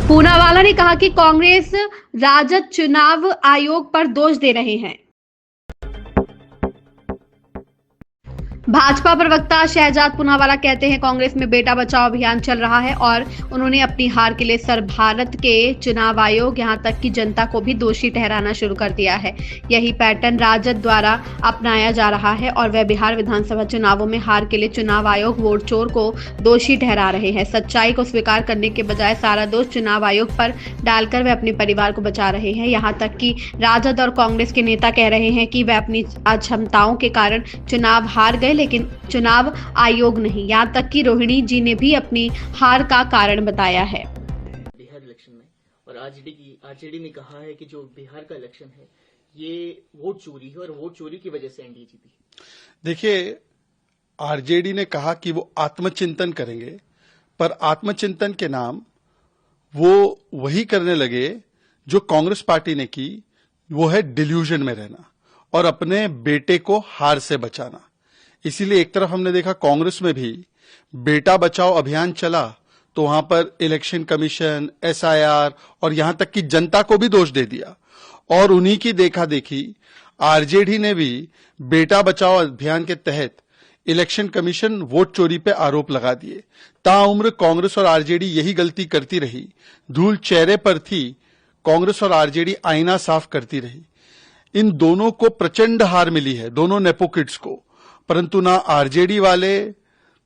पूनावाला ने कहा कि कांग्रेस राजद चुनाव आयोग पर दोष दे रहे हैं। भाजपा प्रवक्ता शहजाद पूनावाला कहते हैं कांग्रेस में बेटा बचाओ अभियान चल रहा है और उन्होंने अपनी हार के लिए सर भारत के चुनाव आयोग यहां तक कि जनता को भी दोषी ठहराना शुरू कर दिया है। यही पैटर्न राजद द्वारा अपनाया जा रहा है और वह बिहार विधानसभा चुनावों में हार के लिए चुनाव आयोग वोट चोर को दोषी ठहरा रहे हैं। सच्चाई को स्वीकार करने के बजाय सारा दोष चुनाव आयोग पर डालकर वे अपने परिवार को बचा रहे हैं। यहाँ तक कि राजद और कांग्रेस के नेता कह रहे हैं कि वे अपनी अक्षमताओं के कारण चुनाव हार गए, लेकिन चुनाव आयोग नहीं। यहाँ तक कि रोहिणी जी ने भी अपनी हार का कारण बताया है। बिहार इलेक्शन में और आरजेडी ने कहा है कि जो बिहार का इलेक्शन है ये वोट चोरी है और वोट चोरी की वजह से एनडीए जीती। देखिए, आरजेडी ने कहा कि वो आत्मचिंतन करेंगे, पर आत्मचिंतन के नाम वो वही करने लगे जो कांग्रेस पार्टी ने की, वो है डिल्यूजन में रहना और अपने बेटे को हार से बचाना। इसीलिए एक तरफ हमने देखा कांग्रेस में भी बेटा बचाओ अभियान चला तो वहां पर इलेक्शन कमीशन, एसआईआर और यहां तक कि जनता को भी दोष दे दिया, और उन्हीं की देखा देखी आरजेडी ने भी बेटा बचाओ अभियान के तहत इलेक्शन कमीशन वोट चोरी पे आरोप लगा दिए। ताउम्र कांग्रेस और आरजेडी यही गलती करती रही, धूल चेहरे पर थी, कांग्रेस और आरजेडी आईना साफ करती रही। इन दोनों को प्रचंड हार मिली है, दोनों नेपोकिड्स को, परंतु ना आरजेडी वाले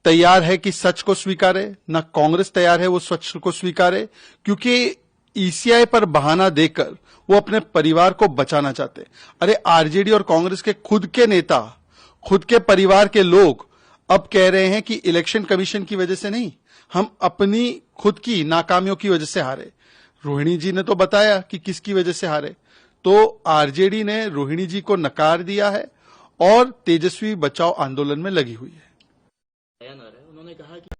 तैयार है कि सच को स्वीकारे, ना कांग्रेस तैयार है वो सच को स्वीकारे, क्योंकि ईसीआई पर बहाना देकर वो अपने परिवार को बचाना चाहते। अरे आरजेडी और कांग्रेस के खुद के नेता, खुद के परिवार के लोग अब कह रहे हैं कि इलेक्शन कमीशन की वजह से नहीं, हम अपनी खुद की नाकामियों की वजह से हारे। रोहिणी जी ने तो बताया कि किसकी वजह से हारे। तो आरजेडी ने रोहिणी जी को नकार दिया है और तेजस्वी बचाओ आंदोलन में लगी हुई है। उन्होंने कहा कि